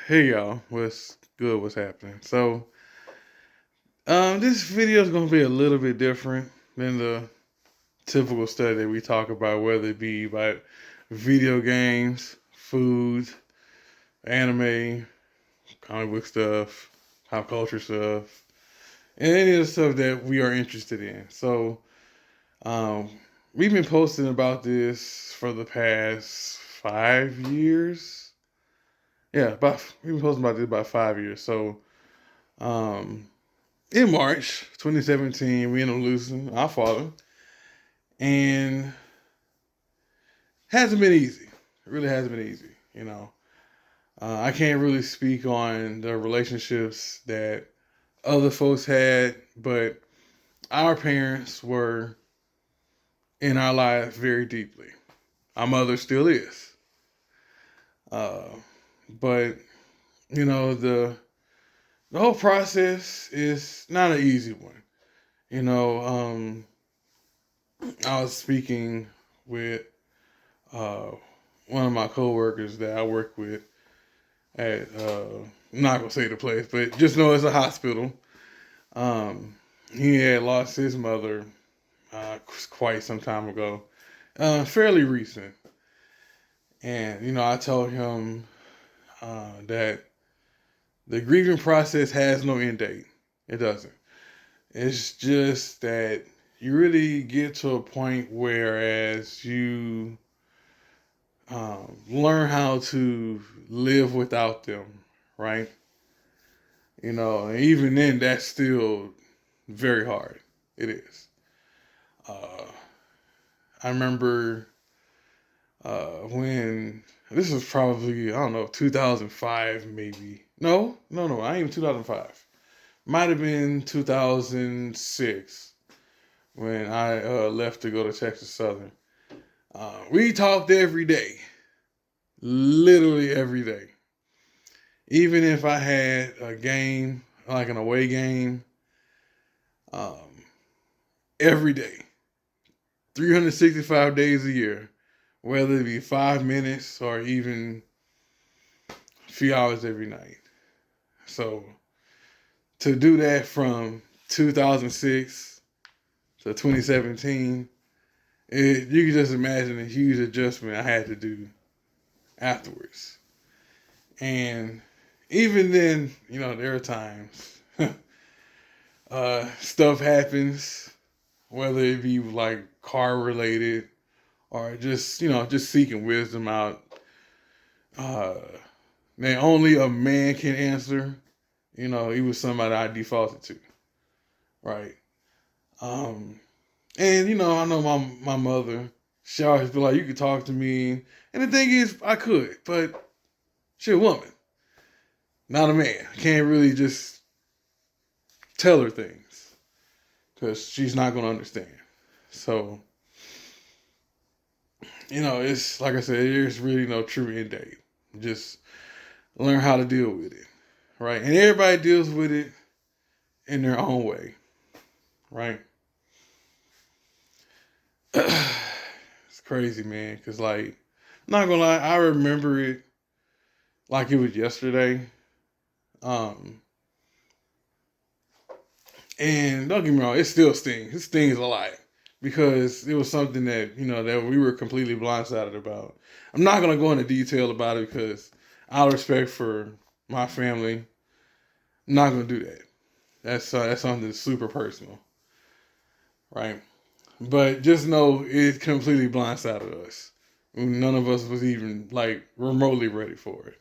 Hey y'all, what's good? What's happening? This video is gonna be a little bit different than the typical stuff that we talk about, whether it be about video games, food, anime, comic book stuff, pop culture stuff, and any of the stuff that we are interested in. Um, we've been posting about this for the past 5 years. Yeah, we've been posting about this about 5 years. Um, in March 2017, we ended up losing our father, and hasn't been easy. It really hasn't been easy. I can't really speak on the relationships that other folks had, but our parents were in our lives very deeply. Our mother still is, uh, but the whole process is not an easy one. You know, I was speaking with uh, one of my coworkers that I work with at I'm not gonna say the place, but just know it's a hospital. Um, he had lost his mother quite some time ago, fairly recent, and I told him that the grieving process has no end date. It doesn't. It's just that you really get to a point where as you learn how to live without them, right? And even then, that's still very hard. It is. Uh, I remember when this was probably, I don't know, 2005 maybe. No, I ain't even 2005. Might have been 2006 when I left to go to Texas Southern. We talked every day, literally every day. Even if I had a game, like an away game, um, every day, 365 days a year, whether it be 5 minutes or even a few hours every night. So to do that from 2006 to 2017, you can just imagine a huge adjustment I had to do afterwards. And even then, there are times stuff happens, whether it be like car related or just seeking wisdom out uh, that only a man can answer. He was somebody I defaulted to, right? Um, and I know my mother. She always be like, "You could talk to me," and the thing is, I could, but she a woman, not a man. I can't really just tell her things because she's not gonna understand. So, it's like I said, there's really no true end date. Just learn how to deal with it, right? And everybody deals with it in their own way, right? It's crazy, man. Cause like, I'm not gonna lie, I remember it like it was yesterday. Um, and don't get me wrong, it still stings. It stings a lot because it was something that that we were completely blindsided about. I'm not gonna go into detail about it because out of respect for my family, I'm not gonna do that. That's something super personal, right? But just know it completely blindsided us. None of us was even like remotely ready for it.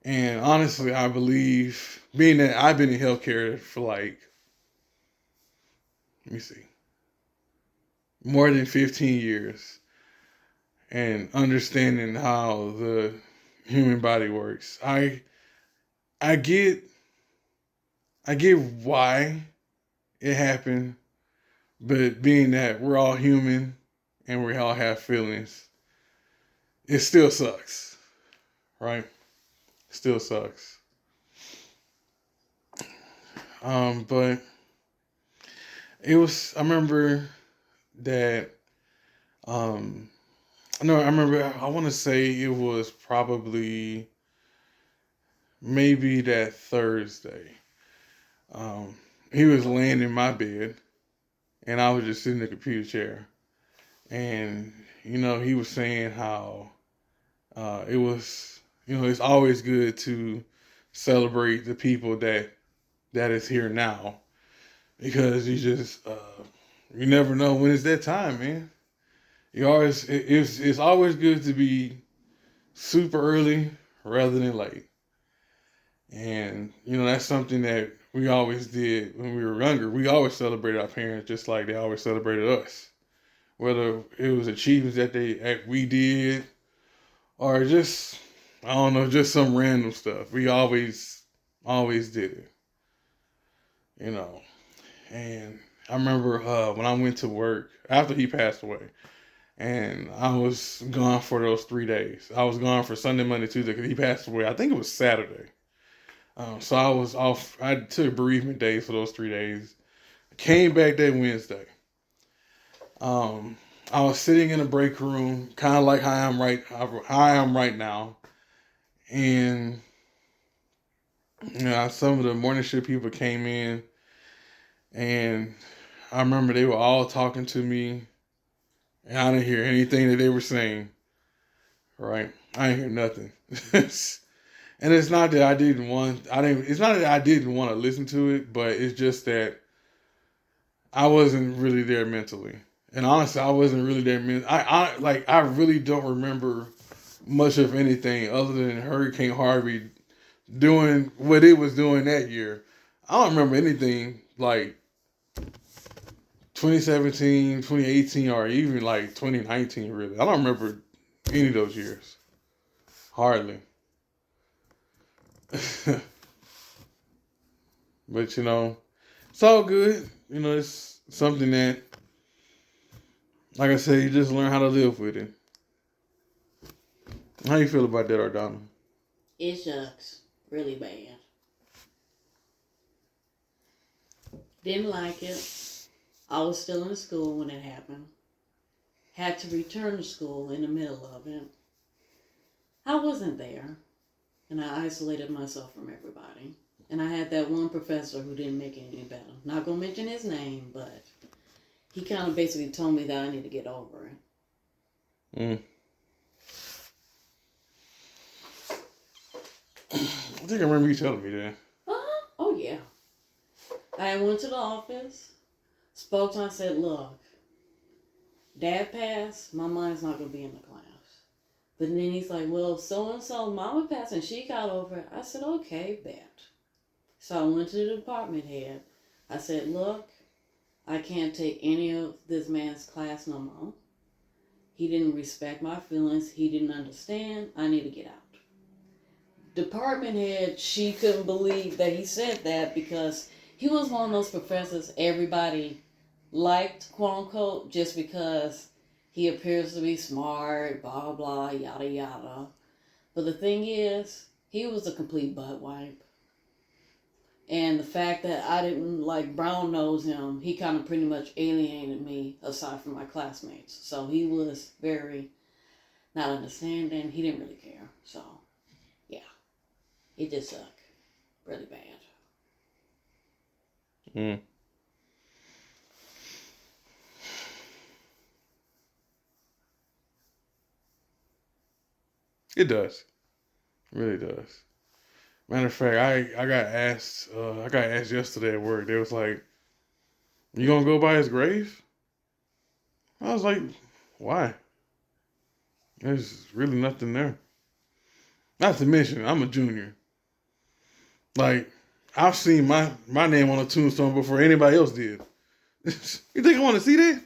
And honestly, I believe being that I've been in healthcare for like, let me see, more than 15 years and understanding how the human body works. I get I get why it happened, but being that we're all human and we all have feelings, it still sucks, right? Still sucks. But it was. I remember that. Um, no, I remember. I want to say it was probably maybe that Thursday. Um, he was laying in my bed, and I was just sitting in the computer chair. And he was saying how it was, it's always good to celebrate the people that is here now, because you never know when it's that time, man. It's always good to be super early rather than late. And that's something that we always did when we were younger. We always celebrated our parents just like they always celebrated us, whether it was achievements that we did, or just, I don't know, just some random stuff. We always did it, you know. And I remember when I went to work after he passed away, and I was gone for those 3 days. I was gone for Sunday, Monday, Tuesday, because he passed away. I think it was Saturday. So I was off. I took bereavement days for those 3 days. I came back that Wednesday. I was sitting in a break room, kind of like how I am right now, and some of the morning shift people came in, and I remember they were all talking to me, and I didn't hear anything that they were saying. Right, I didn't hear nothing. And it's not that I didn't want. I didn't. It's not that I didn't want to listen to it, but it's just that I wasn't really there mentally. And honestly, I wasn't really there mentally. I really don't remember much of anything other than Hurricane Harvey doing what it was doing that year. I don't remember anything like 2017, 2018, or even like 2019, really. I don't remember any of those years. Hardly. But it's all good. It's something that, like I said, you just learn how to live with it. How you feel about that, Ardawna? It sucks really bad. Didn't like it. I was still in school when it happened. Had to return to school in the middle of it. I wasn't there, and I isolated myself from everybody. And I had that one professor who didn't make it any better. Not gonna mention his name, but he kind of basically told me that I need to get over it. Mm. I think I remember you telling me that. Oh yeah. I went to the office, spoke to him, I said, look, Dad passed, my mind's not gonna be in the class. But then he's like, well, so-and-so, Mama passed and she got over it. I said, okay, bet. So I went to the department head. I said, look, I can't take any of this man's class no more. He didn't respect my feelings. He didn't understand. I need to get out. Department head, she couldn't believe that he said that because he was one of those professors everybody liked, quote unquote, just because he appears to be smart, blah, blah, yada, yada. But the thing is, he was a complete butt wipe. And the fact that I didn't brown nose him, he kind of pretty much alienated me aside from my classmates. So he was very not understanding. He didn't really care. So, yeah, it just sucked really bad. Mm. It does. It really does. Matter of fact, I got asked yesterday at work. They was like, "You gonna go by his grave?" I was like, "Why? There's really nothing there." Not to mention, I'm a junior. Like, I've seen my name on a tombstone before anybody else did. You think I want to see that?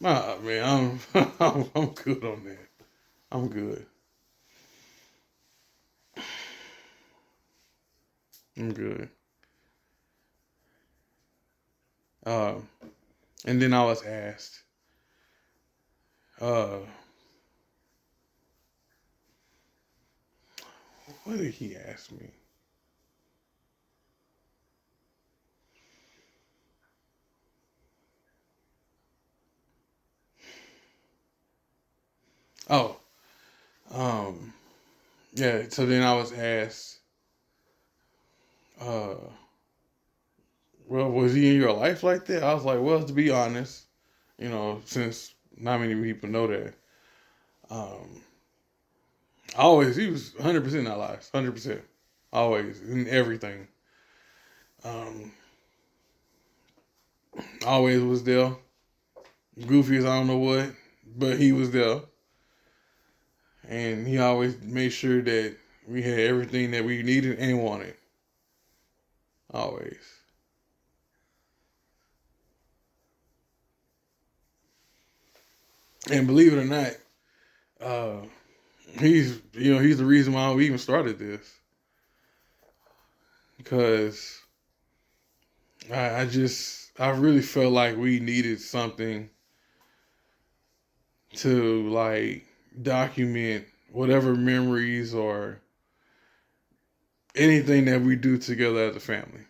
Nah, man, I'm good on that. I'm good. I'm good. Um, and then I was asked, uh, what did he ask me? Oh, um, yeah, so then I was asked, uh, well, was he in your life like that? I was like, well, to be honest, since not many people know that, um, always, he was 100% in our lives, 100%. Always, in everything. Um, always was there. Goofy as I don't know what, but he was there. And he always made sure that we had everything that we needed and wanted. Always. And believe it or not, uh, he's the reason why we even started this. Because I really felt like we needed something to like document whatever memories or anything that we do together as a family.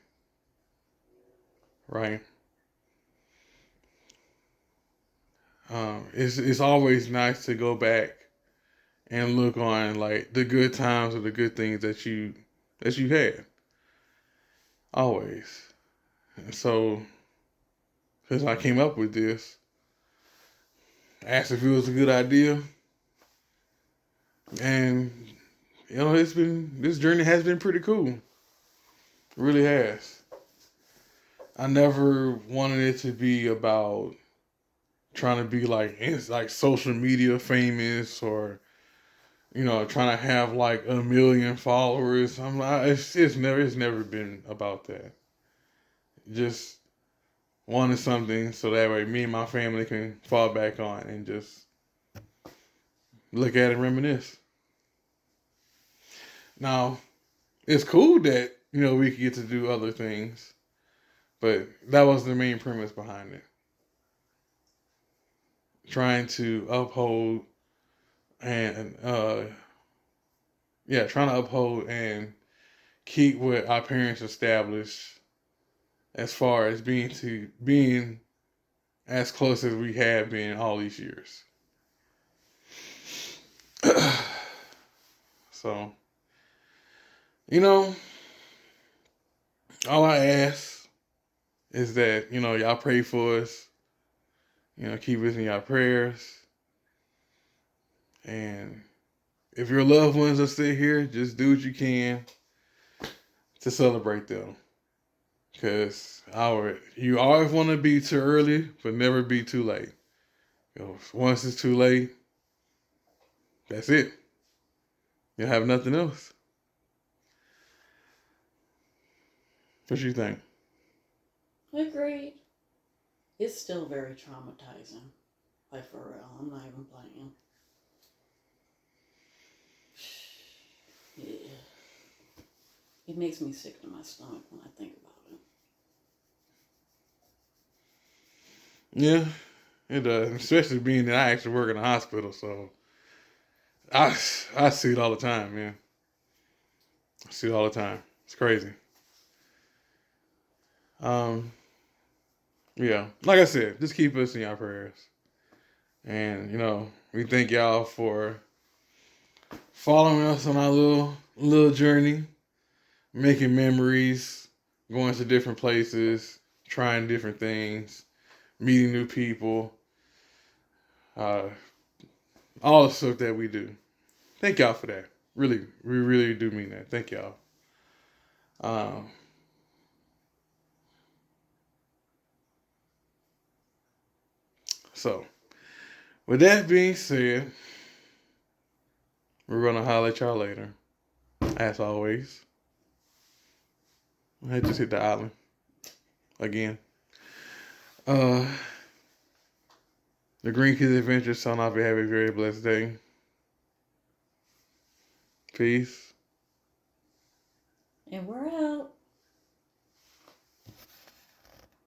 Right? It's always nice to go back and look on like the good times or the good things that you had. Always. And so, since I came up with this, I asked if it was a good idea, and this journey has been pretty cool. It really has. I never wanted it to be about trying to be like social media famous or trying to have like a million followers. I'm not. It's never been about that. Just wanted something so that way me and my family can fall back on and just look at it and reminisce. Now, it's cool that, we get to do other things, but that was the main premise behind it. Trying to uphold and, trying to uphold and keep what our parents established as far as being as close as we have been all these years. So, you know, all I ask is that, y'all pray for us, keep us in your prayers. And if your loved ones are still here, just do what you can to celebrate them. Because you always want to be too early, but never be too late. Once it's too late, that's it. You'll have nothing else. What you think? Agreed. It's still very traumatizing. Like, for real. I'm not even playing. Yeah. It makes me sick to my stomach when I think about it. Yeah, it does. Especially being that I actually work in a hospital, so I see it all the time, man. I see it all the time. It's crazy. Um, yeah, like I said, just keep us in your prayers, and we thank y'all for following us on our little journey, making memories, going to different places, trying different things, meeting new people, uh, all the stuff that we do. Thank y'all for that. Really, we really do mean that. Thank y'all. Um, so, with that being said, we're gonna holler at y'all later. As always, I just hit the island again. Uh, the Green Kids Adventure sign off. You have a very blessed day. Peace. And we're out.